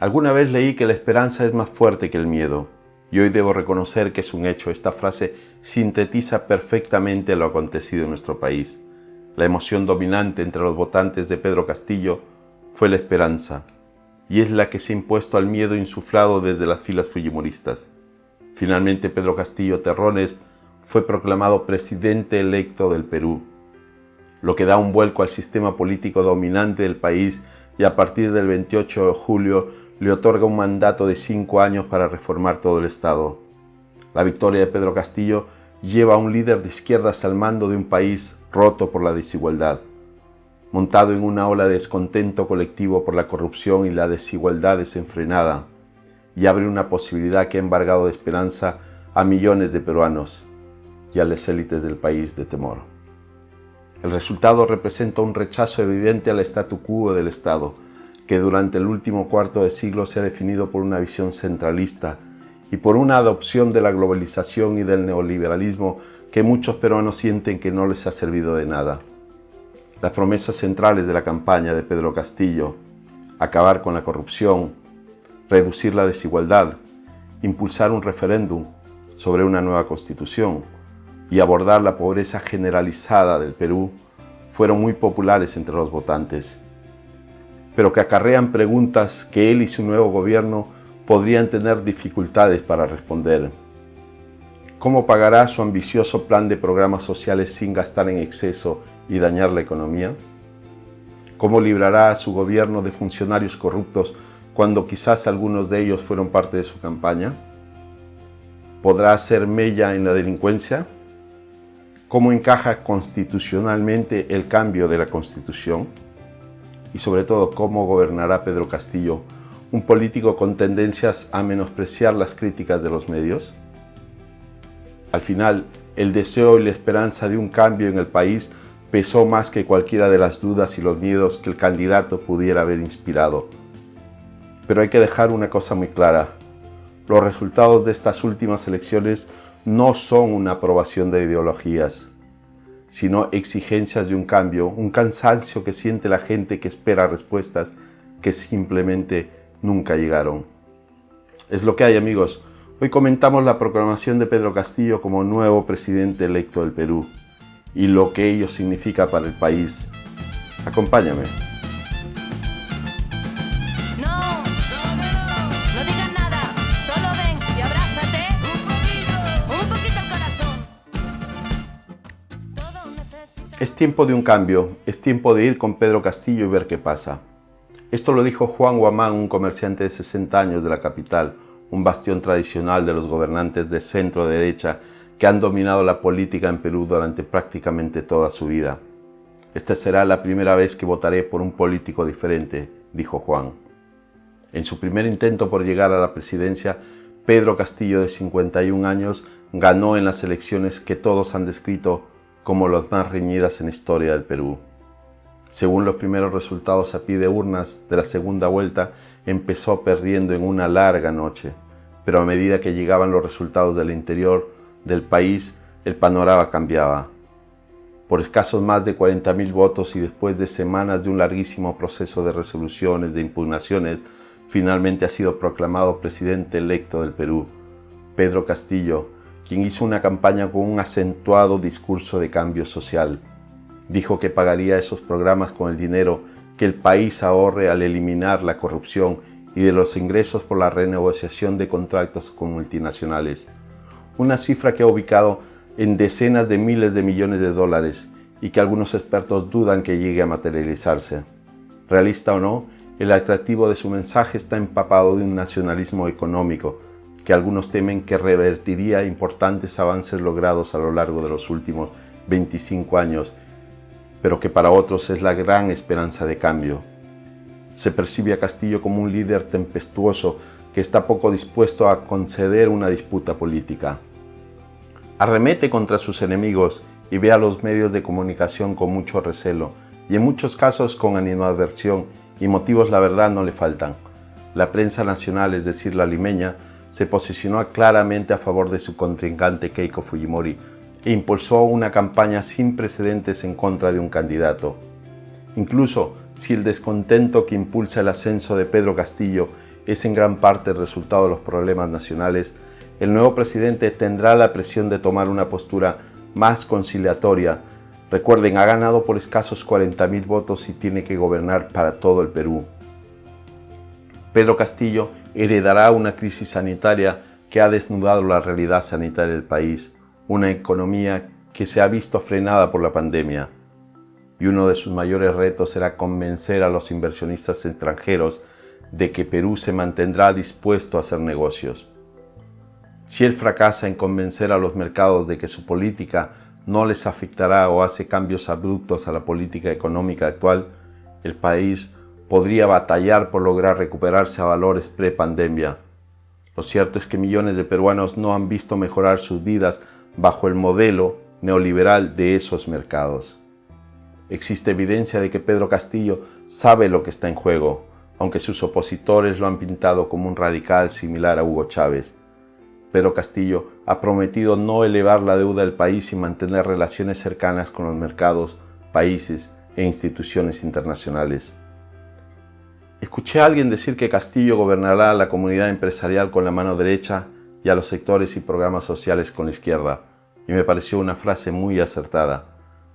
Alguna vez leí que la esperanza es más fuerte que el miedo, y hoy debo reconocer que es un hecho. Esta frase sintetiza perfectamente lo acontecido en nuestro país. La emoción dominante entre los votantes de Pedro Castillo fue la esperanza, y es la que se ha impuesto al miedo insuflado desde las filas fujimoristas. Finalmente, Pedro Castillo Terrones fue proclamado presidente electo del Perú, lo que da un vuelco al sistema político dominante del país, y a partir del 28 de julio le otorga un mandato de 5 años para reformar todo el Estado. La victoria de Pedro Castillo lleva a un líder de izquierdas al mando de un país roto por la desigualdad, montado en una ola de descontento colectivo por la corrupción y la desigualdad desenfrenada, y abre una posibilidad que ha embargado de esperanza a millones de peruanos y a las élites del país de temor. El resultado representa un rechazo evidente al statu quo del Estado, que durante el último cuarto de siglo se ha definido por una visión centralista y por una adopción de la globalización y del neoliberalismo que muchos peruanos sienten que no les ha servido de nada. Las promesas centrales de la campaña de Pedro Castillo: acabar con la corrupción, reducir la desigualdad, impulsar un referéndum sobre una nueva constitución y abordar la pobreza generalizada del Perú, fueron muy populares entre los votantes, pero que acarrean preguntas que él y su nuevo gobierno podrían tener dificultades para responder. ¿Cómo pagará su ambicioso plan de programas sociales sin gastar en exceso y dañar la economía? ¿Cómo librará a su gobierno de funcionarios corruptos cuando quizás algunos de ellos fueron parte de su campaña? ¿Podrá hacer mella en la delincuencia? ¿Cómo encaja constitucionalmente el cambio de la Constitución? Y sobre todo, ¿cómo gobernará Pedro Castillo, un político con tendencias a menospreciar las críticas de los medios? Al final, el deseo y la esperanza de un cambio en el país pesó más que cualquiera de las dudas y los miedos que el candidato pudiera haber inspirado. Pero hay que dejar una cosa muy clara: los resultados de estas últimas elecciones no son una aprobación de ideologías, sino exigencias de un cambio, un cansancio que siente la gente que espera respuestas que simplemente nunca llegaron. Es lo que hay, amigos. Hoy comentamos la proclamación de Pedro Castillo como nuevo presidente electo del Perú y lo que ello significa para el país. Acompáñame. Es tiempo de un cambio, es tiempo de ir con Pedro Castillo y ver qué pasa. Esto lo dijo Juan Guamán, un comerciante de 60 años de la capital, un bastión tradicional de los gobernantes de centro-derecha que han dominado la política en Perú durante prácticamente toda su vida. Esta será la primera vez que votaré por un político diferente, dijo Juan. En su primer intento por llegar a la presidencia, Pedro Castillo, de 51 años, ganó en las elecciones que todos han descrito como las más reñidas en la historia del Perú. Según los primeros resultados a pie de urnas de la segunda vuelta, empezó perdiendo en una larga noche, pero a medida que llegaban los resultados del interior del país, el panorama cambiaba. Por escasos más de 40.000 votos y después de semanas de un larguísimo proceso de resoluciones, de impugnaciones, finalmente ha sido proclamado presidente electo del Perú, Pedro Castillo, quien hizo una campaña con un acentuado discurso de cambio social. Dijo que pagaría esos programas con el dinero que el país ahorre al eliminar la corrupción y de los ingresos por la renegociación de contratos con multinacionales. Una cifra que ha ubicado en decenas de miles de millones de dólares y que algunos expertos dudan que llegue a materializarse. Realista o no, el atractivo de su mensaje está empapado de un nacionalismo económico que algunos temen que revertiría importantes avances logrados a lo largo de los últimos 25 años, pero que para otros es la gran esperanza de cambio. Se percibe a Castillo como un líder tempestuoso que está poco dispuesto a conceder una disputa política. Arremete contra sus enemigos y ve a los medios de comunicación con mucho recelo y en muchos casos con animadversión, y motivos la verdad no le faltan. La prensa nacional, es decir, la limeña, se posicionó claramente a favor de su contrincante Keiko Fujimori e impulsó una campaña sin precedentes en contra de un candidato. Incluso si el descontento que impulsa el ascenso de Pedro Castillo es en gran parte el resultado de los problemas nacionales, el nuevo presidente tendrá la presión de tomar una postura más conciliatoria. Recuerden, ha ganado por escasos 40.000 votos y tiene que gobernar para todo el Perú. Pedro Castillo heredará una crisis sanitaria que ha desnudado la realidad sanitaria del país, una economía que se ha visto frenada por la pandemia. Y uno de sus mayores retos será convencer a los inversionistas extranjeros de que Perú se mantendrá dispuesto a hacer negocios. Si él fracasa en convencer a los mercados de que su política no les afectará o hace cambios abruptos a la política económica actual, el país podría batallar por lograr recuperarse a valores pre-pandemia. Lo cierto es que millones de peruanos no han visto mejorar sus vidas bajo el modelo neoliberal de esos mercados. Existe evidencia de que Pedro Castillo sabe lo que está en juego, aunque sus opositores lo han pintado como un radical similar a Hugo Chávez. Pedro Castillo ha prometido no elevar la deuda del país y mantener relaciones cercanas con los mercados, países e instituciones internacionales. Escuché a alguien decir que Castillo gobernará a la comunidad empresarial con la mano derecha y a los sectores y programas sociales con la izquierda, y me pareció una frase muy acertada.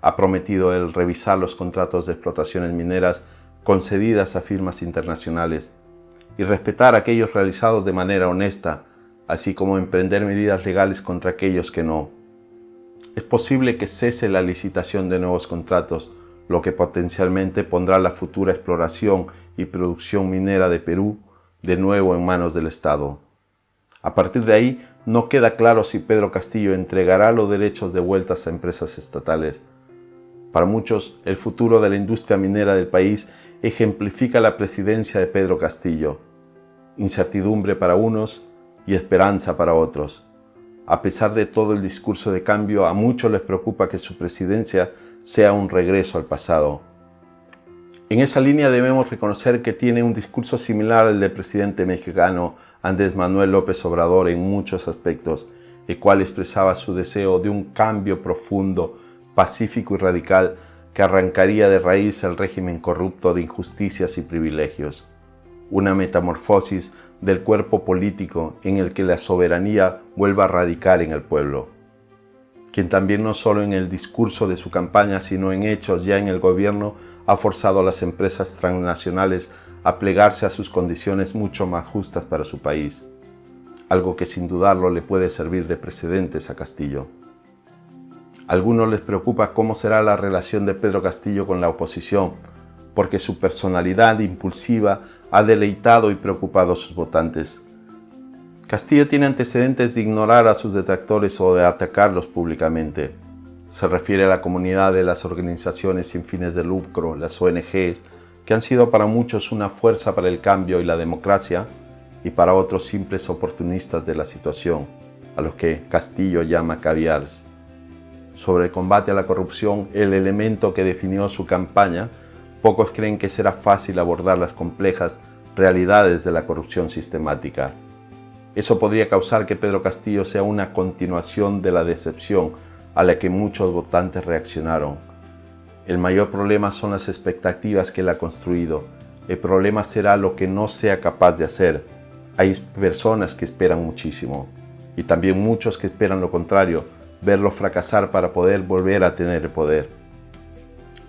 Ha prometido él revisar los contratos de explotaciones mineras concedidas a firmas internacionales y respetar aquellos realizados de manera honesta, así como emprender medidas legales contra aquellos que no. Es posible que cese la licitación de nuevos contratos, lo que potencialmente pondrá la futura exploración y producción minera de Perú de nuevo en manos del Estado. A partir de ahí, no queda claro si Pedro Castillo entregará los derechos de vuelta a empresas estatales. Para muchos, el futuro de la industria minera del país ejemplifica la presidencia de Pedro Castillo. Incertidumbre para unos y esperanza para otros. A pesar de todo el discurso de cambio, a muchos les preocupa que su presidencia sea un regreso al pasado. En esa línea debemos reconocer que tiene un discurso similar al del presidente mexicano Andrés Manuel López Obrador en muchos aspectos, el cual expresaba su deseo de un cambio profundo, pacífico y radical que arrancaría de raíz el régimen corrupto de injusticias y privilegios. Una metamorfosis del cuerpo político en el que la soberanía vuelva a radicar en el pueblo, quien también no solo en el discurso de su campaña, sino en hechos ya en el gobierno, ha forzado a las empresas transnacionales a plegarse a sus condiciones mucho más justas para su país, algo que sin dudarlo le puede servir de precedentes a Castillo. A algunos les preocupa cómo será la relación de Pedro Castillo con la oposición, porque su personalidad impulsiva ha deleitado y preocupado a sus votantes. Castillo tiene antecedentes de ignorar a sus detractores o de atacarlos públicamente. Se refiere a la comunidad de las organizaciones sin fines de lucro, las ONGs, que han sido para muchos una fuerza para el cambio y la democracia, y para otros simples oportunistas de la situación, a los que Castillo llama caviars. Sobre el combate a la corrupción, el elemento que definió su campaña, pocos creen que será fácil abordar las complejas realidades de la corrupción sistemática. Eso podría causar que Pedro Castillo sea una continuación de la decepción a la que muchos votantes reaccionaron. El mayor problema son las expectativas que él ha construido. El problema será lo que no sea capaz de hacer. Hay personas que esperan muchísimo y también muchos que esperan lo contrario, verlo fracasar para poder volver a tener el poder.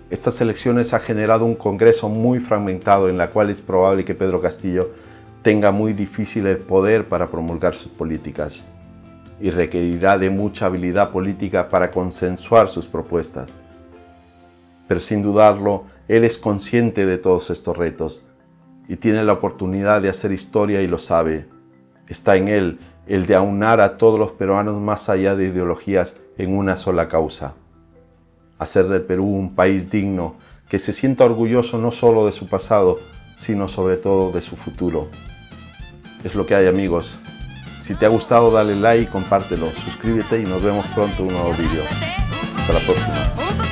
Estas elecciones han generado un Congreso muy fragmentado en la cual es probable que Pedro Castillo tenga muy difícil el poder para promulgar sus políticas y requerirá de mucha habilidad política para consensuar sus propuestas. Pero sin dudarlo, él es consciente de todos estos retos y tiene la oportunidad de hacer historia y lo sabe. Está en él el de aunar a todos los peruanos más allá de ideologías en una sola causa. Hacer del Perú un país digno, que se sienta orgulloso no solo de su pasado, sino sobre todo de su futuro. Es lo que hay, amigos. Si te ha gustado, dale like, compártelo, suscríbete y nos vemos pronto en un nuevo vídeo. Hasta la próxima.